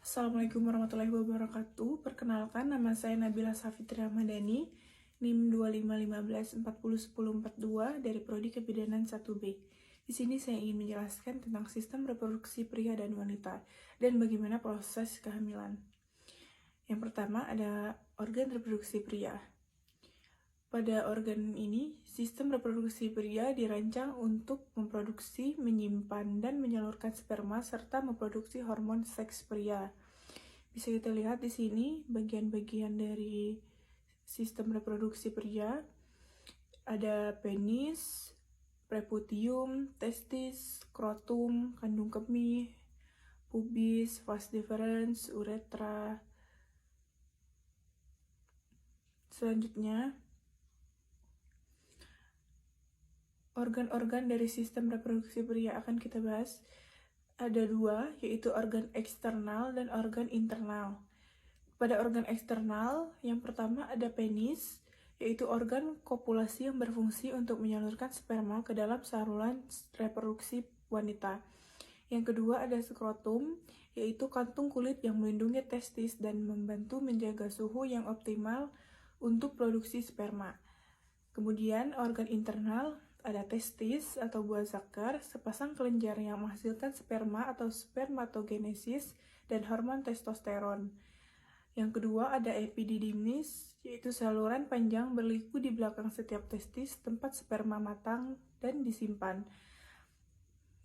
Assalamualaikum warahmatullahi wabarakatuh. Perkenalkan, nama saya Nabila Safitri Ramadhani, NIM 2515401042 dari Prodi Kebidanan 1B. Di sini saya ingin menjelaskan tentang sistem reproduksi pria dan wanita dan bagaimana proses kehamilan. Yang pertama ada organ reproduksi pria. Pada organ ini, sistem reproduksi pria dirancang untuk memproduksi, menyimpan, dan menyalurkan sperma serta memproduksi hormon seks pria. Bisa kita lihat di sini bagian-bagian dari sistem reproduksi pria. Ada penis, prepucium, testis, skrotum, kandung kemih, pubis, vas deferens, uretra. Selanjutnya, organ-organ dari sistem reproduksi pria akan kita bahas. Ada dua, yaitu organ eksternal dan organ internal. Pada organ eksternal, yang pertama ada penis, yaitu organ kopulasi yang berfungsi untuk menyalurkan sperma ke dalam saluran reproduksi wanita. Yang kedua ada skrotum, yaitu kantung kulit yang melindungi testis dan membantu menjaga suhu yang optimal untuk produksi sperma. Kemudian organ internal ada testis atau buah zakar, sepasang kelenjar yang menghasilkan sperma atau spermatogenesis dan hormon testosteron. Yang kedua ada epididymis, yaitu saluran panjang berliku di belakang setiap testis, tempat sperma matang dan disimpan.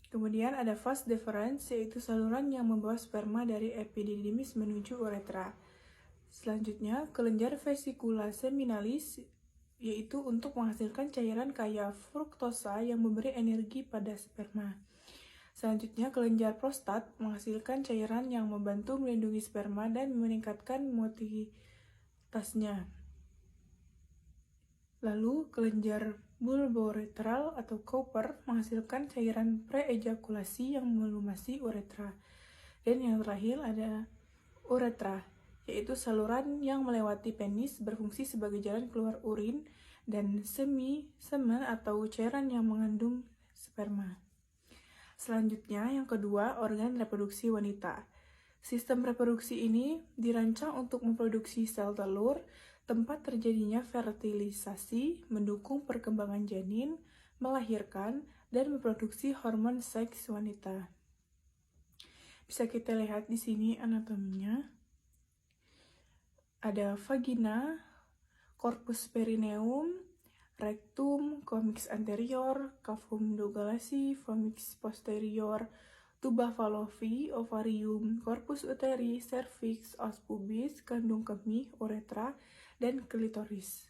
Kemudian ada vas deferens, yaitu saluran yang membawa sperma dari epididymis menuju uretra. Selanjutnya, kelenjar vesicula seminalis, yaitu untuk menghasilkan cairan kaya fruktosa yang memberi energi pada sperma. Selanjutnya, kelenjar prostat menghasilkan cairan yang membantu melindungi sperma dan meningkatkan motivitasnya. Lalu, kelenjar bulbouretral atau Cowper menghasilkan cairan preejakulasi yang melumasi uretra. Dan yang terakhir ada uretra, yaitu saluran yang melewati penis berfungsi sebagai jalan keluar urin dan semen atau cairan yang mengandung sperma. Selanjutnya, yang kedua, organ reproduksi wanita. Sistem reproduksi ini dirancang untuk memproduksi sel telur, tempat terjadinya fertilisasi, mendukung perkembangan janin, melahirkan, dan memproduksi hormon seks wanita. Bisa kita lihat di sini anatominya. Ada vagina, corpus perineum, rectum, commix anterior, cavum douglasii, formix posterior, tuba fallopi, ovarium, corpus uteri, cervix, os pubis, kandung kemih, uretra, dan klitoris.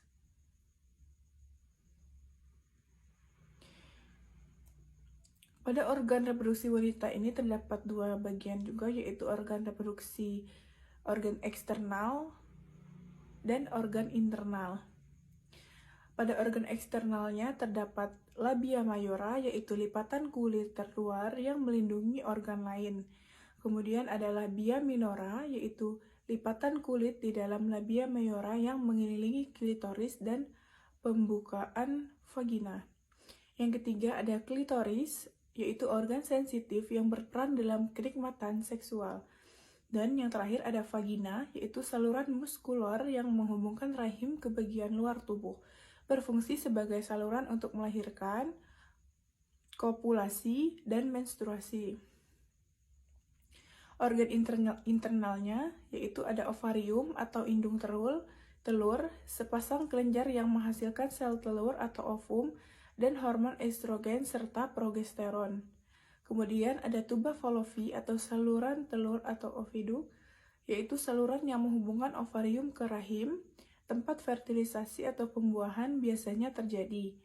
Pada organ reproduksi wanita ini terdapat dua bagian juga, yaitu organ reproduksi organ eksternal dan organ internal. Pada organ eksternalnya terdapat labia mayora, yaitu lipatan kulit terluar yang melindungi organ lain. Kemudian ada labia minora, yaitu lipatan kulit di dalam labia mayora yang mengelilingi klitoris dan pembukaan vagina. Yang ketiga ada klitoris, yaitu organ sensitif yang berperan dalam kenikmatan seksual. Dan yang terakhir ada vagina, yaitu saluran muskular yang menghubungkan rahim ke bagian luar tubuh, berfungsi sebagai saluran untuk melahirkan, kopulasi, dan menstruasi. Organ internalnya, yaitu ada ovarium atau indung telur, sepasang kelenjar yang menghasilkan sel telur atau ovum, dan hormon estrogen serta progesteron. Kemudian ada tuba fallopi atau saluran telur atau oviduk, yaitu saluran yang menghubungkan ovarium ke rahim, tempat fertilisasi atau pembuahan biasanya terjadi.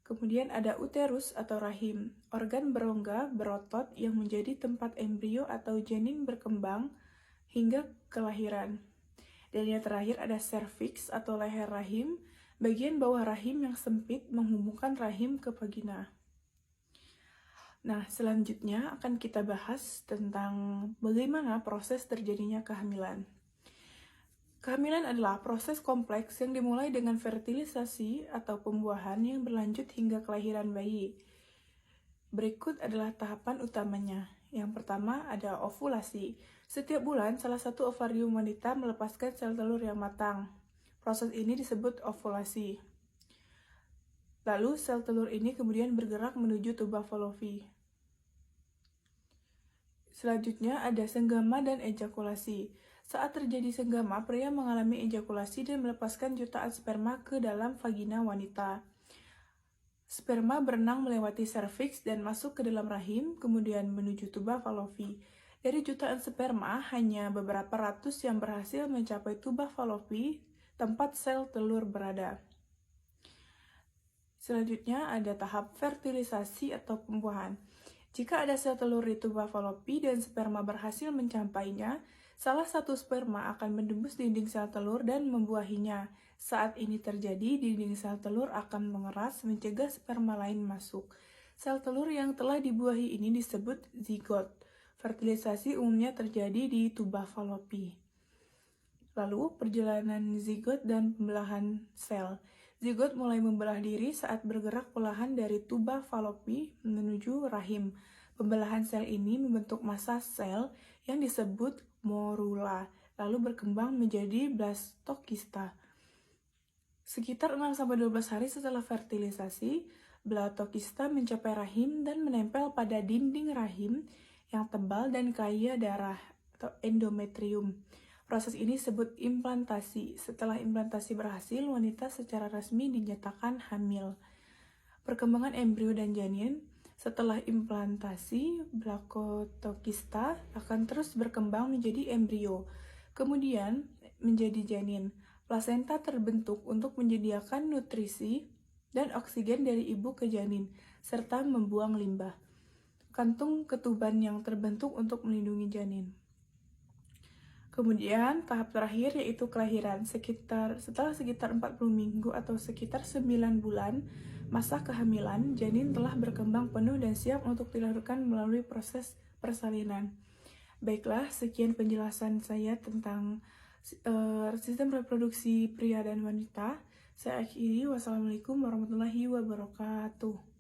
Kemudian ada uterus atau rahim, organ berongga berotot yang menjadi tempat embrio atau janin berkembang hingga kelahiran. Dan yang terakhir ada cervix atau leher rahim, bagian bawah rahim yang sempit menghubungkan rahim ke vagina. Nah, selanjutnya akan kita bahas tentang bagaimana proses terjadinya kehamilan. Kehamilan adalah proses kompleks yang dimulai dengan fertilisasi atau pembuahan yang berlanjut hingga kelahiran bayi. Berikut adalah tahapan utamanya. Yang pertama ada ovulasi. Setiap bulan, salah satu ovarium wanita melepaskan sel telur yang matang. Proses ini disebut ovulasi. Lalu, sel telur ini kemudian bergerak menuju tuba falopi. Selanjutnya ada senggama dan ejakulasi. Saat terjadi senggama, pria mengalami ejakulasi dan melepaskan jutaan sperma ke dalam vagina wanita. Sperma berenang melewati serviks dan masuk ke dalam rahim, kemudian menuju tuba falopi. Dari jutaan sperma, hanya beberapa ratus yang berhasil mencapai tuba falopi, tempat sel telur berada. Selanjutnya ada tahap fertilisasi atau pembuahan. Jika ada sel telur di tuba falopi dan sperma berhasil mencapainya, salah satu sperma akan menembus dinding sel telur dan membuahinya. Saat ini terjadi, dinding sel telur akan mengeras mencegah sperma lain masuk. Sel telur yang telah dibuahi ini disebut zigot. Fertilisasi umumnya terjadi di tuba falopi. Lalu, perjalanan zigot dan pembelahan sel. Zigot mulai membelah diri saat bergerak perlahan dari tuba falopi menuju rahim. Pembelahan sel ini membentuk massa sel yang disebut morula, lalu berkembang menjadi blastokista. Sekitar 6-12 hari setelah fertilisasi, blastokista mencapai rahim dan menempel pada dinding rahim yang tebal dan kaya darah atau endometrium. Proses ini disebut implantasi. Setelah implantasi berhasil, wanita secara resmi dinyatakan hamil. Perkembangan embrio dan janin. Setelah implantasi, blastokista akan terus berkembang menjadi embrio, kemudian menjadi janin. Plasenta terbentuk untuk menyediakan nutrisi dan oksigen dari ibu ke janin, serta membuang limbah. Kantung ketuban yang terbentuk untuk melindungi janin. Kemudian tahap terakhir yaitu kelahiran. Setelah sekitar 40 minggu atau sekitar 9 bulan masa kehamilan, janin telah berkembang penuh dan siap untuk dilahirkan melalui proses persalinan. Baiklah, sekian penjelasan saya tentang sistem reproduksi pria dan wanita. Saya akhiri. Wassalamualaikum warahmatullahi wabarakatuh.